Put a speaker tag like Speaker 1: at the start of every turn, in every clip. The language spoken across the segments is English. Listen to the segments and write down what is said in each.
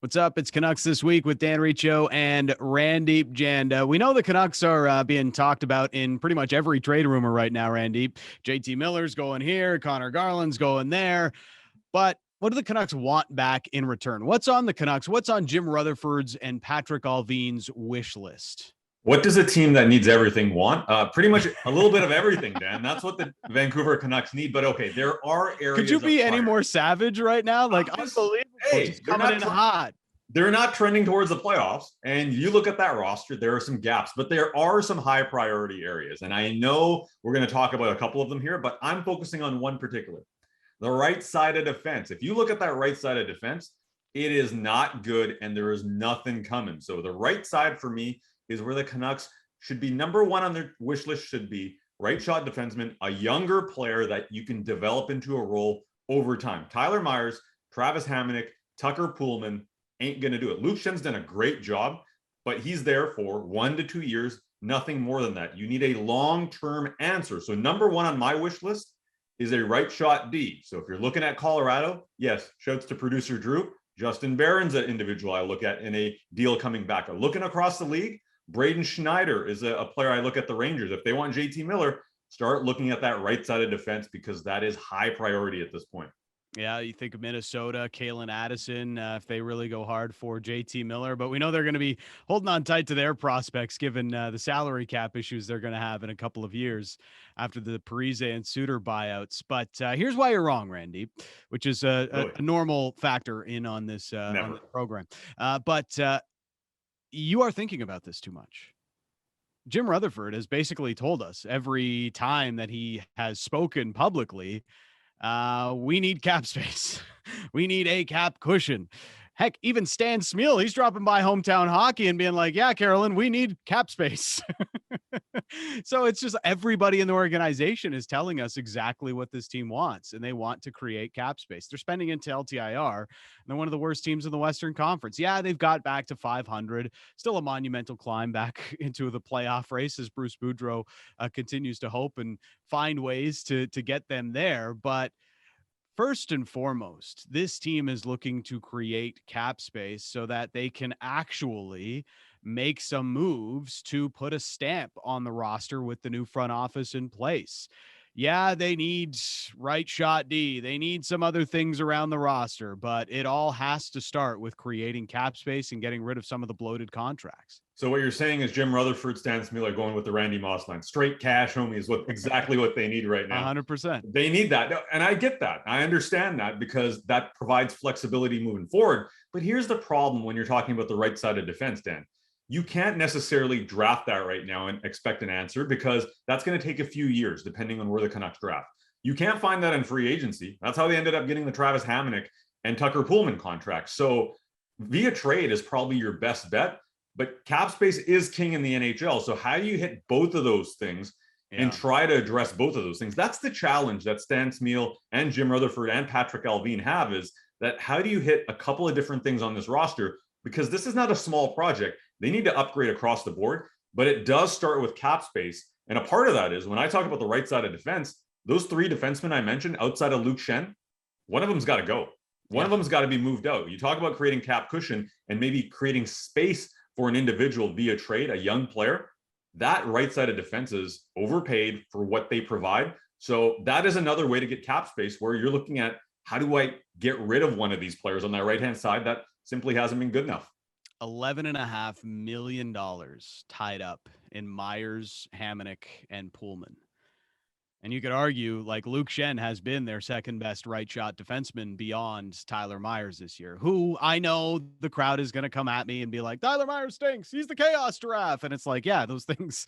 Speaker 1: What's up? It's Canucks This Week with Dan Riccio and Randip Janda. We know the Canucks are being talked about in pretty much every trade rumor right now, Randip. JT Miller's going here, Connor Garland's going there. But what do the Canucks want back in return? What's on the Canucks? What's on Jim Rutherford's and Patrick Allvin's wish list?
Speaker 2: What does a team that needs everything want? Pretty much a little bit of everything, Dan. That's what the Vancouver Canucks need. But okay, there are
Speaker 1: Could
Speaker 2: areas
Speaker 1: you
Speaker 2: of
Speaker 1: be any
Speaker 2: fire.
Speaker 1: more savage right now? Like,
Speaker 2: Just
Speaker 1: unbelievable.
Speaker 2: hey,
Speaker 1: Just coming in hot.
Speaker 2: they're not trending towards the playoffs. And you look at that roster, there are some gaps, but there are some high priority areas. And I know we're going to talk about a couple of them here, but I'm focusing on one particular, the right side of defense. If you look at that right side of defense, it is not good and there is nothing coming. So the right side for me is where the Canucks should be. Number one on their wish list should be right shot defenseman, a younger player that you can develop into a role over time. Tyler Myers, Travis Hamonic, Tucker Poolman ain't going to do it. Luke Schen's done a great job, but he's there for 1 to 2 years, nothing more than that. You need a long-term answer. So number one on my wish list is a right shot D. So if you're looking at Colorado, yes, shouts to producer Drew. Justin Barron's an individual I look at in a deal coming back. Looking across the league, Braden Schneider is a player I look at the Rangers. If they want JT Miller, start looking at that right side of defense because that is high priority at this point.
Speaker 1: Yeah, you think of Minnesota, Kalen Addison, if they really go hard for JT Miller, but we know they're going to be holding on tight to their prospects given the salary cap issues they're going to have in a couple of years after the Parise and Suter buyouts. But here's why you're wrong, Randy, which is
Speaker 2: Really?
Speaker 1: a normal factor in on this
Speaker 2: Never.
Speaker 1: program. But you are thinking about this too much. Jim Rutherford has basically told us every time that he has spoken publicly, we need cap space. We need a cap cushion. Heck, even Stan Smeal, he's dropping by Hometown Hockey and being like, yeah, Carolyn, we need cap space. So it's just everybody in the organization is telling us exactly what this team wants, and they want to create cap space. They're spending into LTIR, and they're one of the worst teams in the Western Conference. Yeah, they've got back to 500, still a monumental climb back into the playoff race as Bruce Boudreau continues to hope and find ways to get them there. But first and foremost, this team is looking to create cap space so that they can actually make some moves to put a stamp on the roster with the new front office in place. Yeah, they need right shot D. They need some other things around the roster, but it all has to start with creating cap space and getting rid of some of the bloated contracts.
Speaker 2: So what you're saying is Jim Rutherford, Stan Smeal going with the Randy Moss line. Straight cash, homie, is exactly what they need right now.
Speaker 1: 100%.
Speaker 2: They need that. And I get that. I understand that because that provides flexibility moving forward. But here's the problem when you're talking about the right side of defense, Dan. You can't necessarily draft that right now and expect an answer because that's going to take a few years depending on where the Canucks draft. You can't find that in free agency. That's how they ended up getting the Travis Hamonic and Tucker Poolman contracts. So via trade is probably your best bet. But cap space is king in the NHL. So how do you hit both of those things and try to address both of those things? That's the challenge that Stan Smeal and Jim Rutherford and Patrick Allvin have, is that how do you hit a couple of different things on this roster? Because this is not a small project. They need to upgrade across the board, but it does start with cap space. And a part of that is when I talk about the right side of defense, those three defensemen I mentioned outside of Luke Schenn, one of them's got to go. One of them's got to be moved out. You talk about creating cap cushion and maybe creating space for an individual via trade, a young player. That right side of defense is overpaid for what they provide. So that is another way to get cap space where you're looking at how do I get rid of one of these players on that right-hand side that simply hasn't been good enough.
Speaker 1: $11.5 million tied up in Myers, Hamonic, and Poolman. And you could argue like Luke Schenn has been their second best right shot defenseman beyond Tyler Myers this year, who I know the crowd is going to come at me and be like, Tyler Myers stinks. He's the chaos giraffe. And it's like, yeah, those things,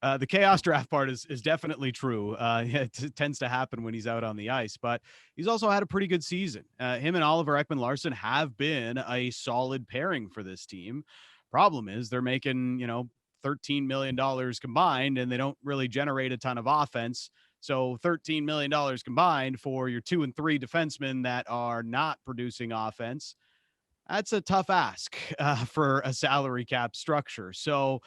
Speaker 1: the chaos giraffe part is definitely true. It tends to happen when he's out on the ice, but he's also had a pretty good season. Him and Oliver Ekman-Larsson have been a solid pairing for this team. Problem is they're making, $13 million combined and they don't really generate a ton of offense. So $13 million combined for your 2 and 3 defensemen that are not producing offense. That's a tough ask for a salary cap structure. So,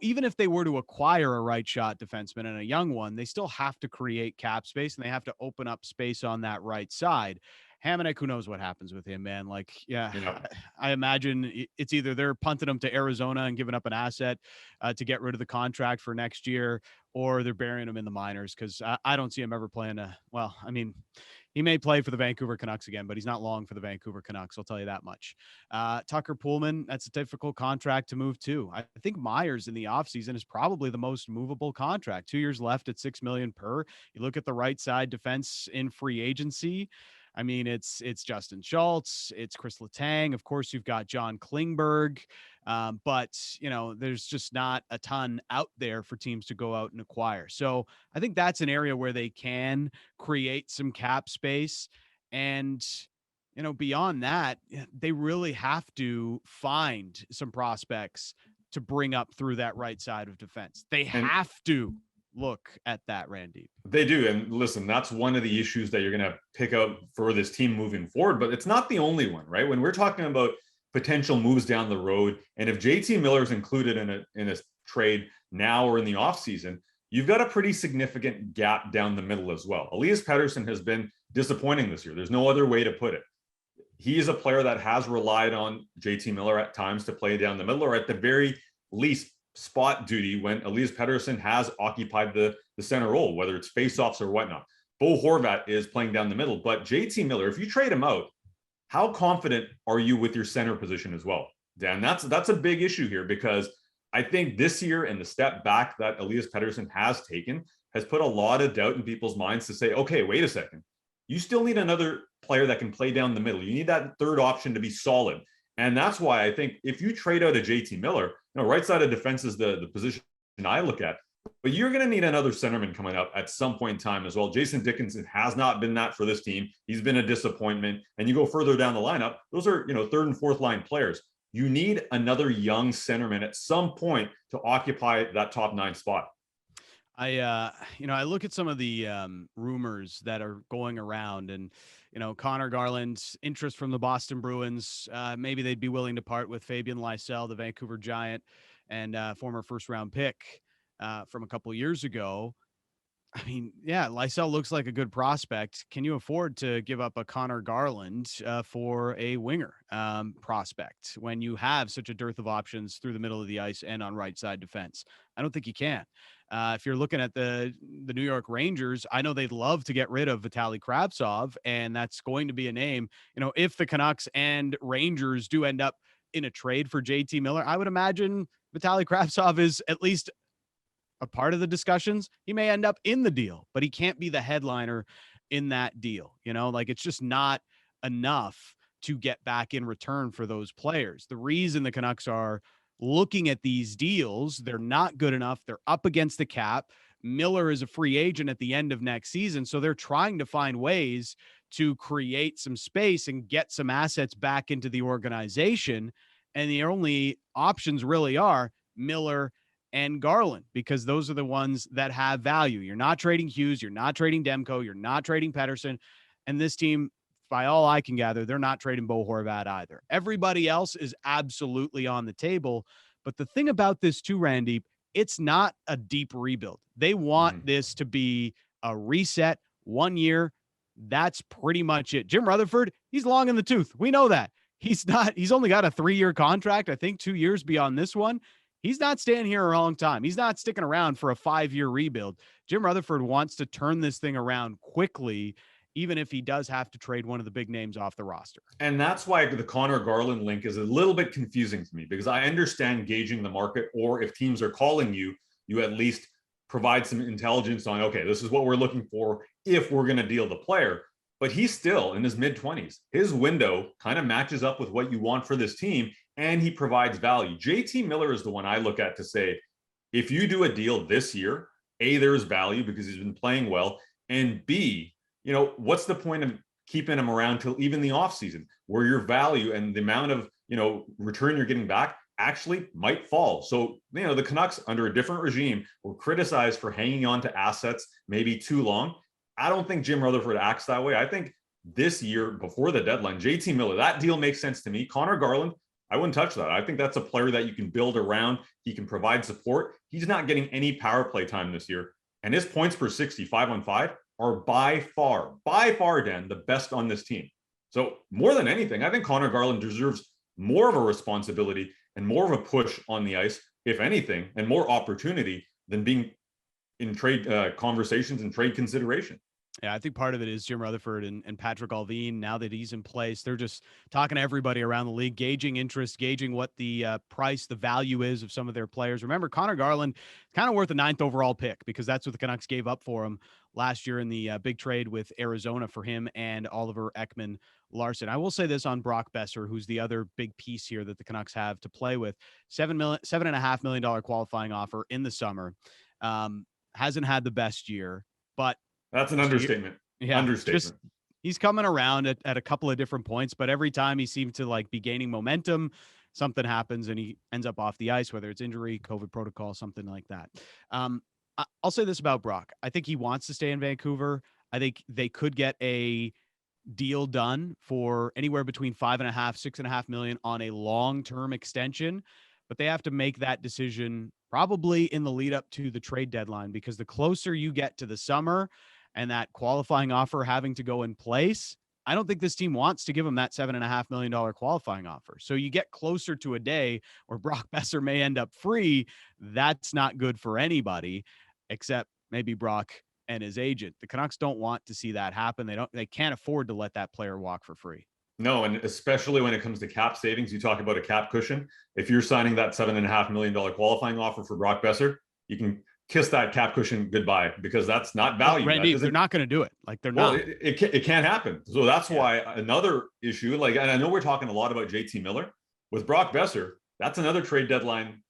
Speaker 1: even if they were to acquire a right shot defenseman and a young one, they still have to create cap space and they have to open up space on that right side. Hamonic, who knows what happens with him, man? Like, yeah,
Speaker 2: You know,
Speaker 1: I imagine it's either they're punting him to Arizona and giving up an asset to get rid of the contract for next year, or they're burying him in the minors, because I don't see him ever playing well, I mean, he may play for the Vancouver Canucks again, but he's not long for the Vancouver Canucks. I'll tell you that much. Tucker Pullman, that's a difficult contract to move to. I think Myers in the offseason is probably the most movable contract. 2 years left at $6 million per. You look at the right side defense in free agency. I mean, it's Justin Schultz, it's Chris Letang. Of course, you've got John Klingberg. But, there's just not a ton out there for teams to go out and acquire. So I think that's an area where they can create some cap space. And, beyond that, they really have to find some prospects to bring up through that right side of defense. They have to look at that, Randy.
Speaker 2: They do. And listen, that's one of the issues that you're going to pick out for this team moving forward, but it's not the only one, right? When we're talking about potential moves down the road, and if JT Miller is included in a trade now or in the offseason, you've got a pretty significant gap down the middle as well. Elias Pettersson has been disappointing this year. There's no other way to put it. He is a player that has relied on JT Miller at times to play down the middle, or at the very least spot duty when Elias Pettersson has occupied the center role, whether it's faceoffs or whatnot. Bo Horvat is playing down the middle, but JT Miller, if you trade him out, how confident are you with your center position as well, Dan? That's a big issue here, because I think this year and the step back that Elias Pettersson has taken has put a lot of doubt in people's minds to say, okay, wait a second. You still need another player that can play down the middle. You need that third option to be solid. And that's why I think if you trade out a JT Miller, right side of defense is the position I look at, but you're going to need another centerman coming up at some point in time as well. Jason Dickinson has not been that for this team. He's been a disappointment. And you go further down the lineup, those are, third and fourth line players. You need another young centerman at some point to occupy that top 9 spot.
Speaker 1: I look at some of the rumors that are going around, and Connor Garland's interest from the Boston Bruins. Maybe they'd be willing to part with Fabian Lysell, the Vancouver Giant, and former first-round pick from a couple years ago. I mean, yeah, Lysell looks like a good prospect. Can you afford to give up a Connor Garland for a winger prospect when you have such a dearth of options through the middle of the ice and on right side defense? I don't think you can. If you're looking at the New York Rangers, I know they'd love to get rid of Vitaly Kravtsov, and that's going to be a name. If the Canucks and Rangers do end up in a trade for JT Miller, I would imagine Vitaly Kravtsov is at least a part of the discussions. He may end up in the deal, but he can't be the headliner in that deal. It's just not enough to get back in return for those players. The reason the Canucks are looking at these deals, they're not good enough. They're up against the cap. Miller is a free agent at the end of next season. So they're trying to find ways to create some space and get some assets back into the organization. And the only options really are Miller and Garland, because those are the ones that have value. You're not trading Hughes. You're not trading Demko. You're not trading Pettersson. And this team, by all I can gather, they're not trading Bo Horvat either. Everybody else is absolutely on the table. But the thing about this too, Randy, it's not a deep rebuild. They want this to be a reset, 1 year. That's pretty much it. Jim Rutherford, he's long in the tooth. We know that. He's only got a 3-year contract, I think 2 years beyond this one. He's not staying here a long time. He's not sticking around for a 5-year rebuild. Jim Rutherford wants to turn this thing around quickly, even if he does have to trade one of the big names off the roster.
Speaker 2: And that's why the Connor Garland link is a little bit confusing to me, because I understand gauging the market, or if teams are calling you, you at least provide some intelligence on, okay, this is what we're looking for if we're going to deal the player. But he's still in his mid-20s. His window kind of matches up with what you want for this team, and he provides value. JT Miller is the one I look at to say, if you do a deal this year, A, there's value because he's been playing well, and B, what's the point of keeping him around till even the offseason, where your value and the amount of, return you're getting back actually might fall. So, the Canucks under a different regime were criticized for hanging on to assets maybe too long. I don't think Jim Rutherford acts that way. I think this year, before the deadline, JT Miller, that deal makes sense to me. Connor Garland, I wouldn't touch that. I think that's a player that you can build around. He can provide support. He's not getting any power play time this year. And his points per 65 on 5 are by far, Dan, the best on this team. So more than anything, I think Connor Garland deserves more of a responsibility and more of a push on the ice, if anything, and more opportunity than being in trade conversations and trade consideration.
Speaker 1: Yeah, I think part of it is Jim Rutherford and Patrick Allvin. Now that he's in place, they're just talking to everybody around the league, gauging interest, gauging what the price, the value is of some of their players. Remember, Connor Garland kind of worth a 9th overall pick because that's what the Canucks gave up for him last year in the big trade with Arizona for him and Oliver Ekman-Larsson. I will say this on Brock Besser, who's the other big piece here that the Canucks have to play with. $7.5 million qualifying offer in the summer. Hasn't had the best year, but
Speaker 2: that's an understatement.
Speaker 1: Yeah,
Speaker 2: understatement.
Speaker 1: He's coming around at a couple of different points, but every time he seemed to like be gaining momentum, something happens and he ends up off the ice, whether it's injury, COVID protocol, something like that. I'll say this about Brock. I think he wants to stay in Vancouver. I think they could get a deal done for anywhere between 5.5, $6.5 million on a long-term extension, but they have to make that decision probably in the lead up to the trade deadline, because the closer you get to the summer and that qualifying offer having to go in place, I don't think this team wants to give him that $7.5 million qualifying offer. So you get closer to a day where Brock Besser may end up free. That's not good for anybody except maybe Brock and his agent. The Canucks don't want to see that happen. They can't afford to let that player walk for free.
Speaker 2: No, and especially when it comes to cap savings, you talk about a cap cushion. If you're signing that $7.5 million qualifying offer for Brock Besser, you can kiss that cap cushion goodbye, because that's not value.
Speaker 1: Randy, they're not going to do it. Like they're not.
Speaker 2: It can't happen. So that's why another issue, like, and I know we're talking a lot about JT Miller. With Brock Besser, that's another trade deadline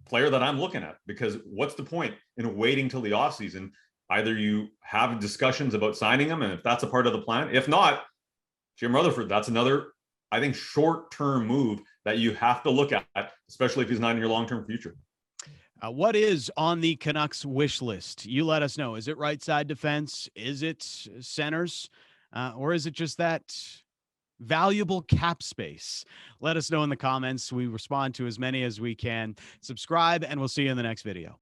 Speaker 2: player that I'm looking at, because what's the point in waiting till the offseason? Either you have discussions about signing him, and if that's a part of the plan, if not, Jim Rutherford, that's another, I think, short-term move that you have to look at, especially if he's not in your long-term future.
Speaker 1: What is on the Canucks wish list? You let us know. Is it right side defense? Is it centers? Or is it just that valuable cap space? Let us know in the comments. We respond to as many as we can. Subscribe, and we'll see you in the next video.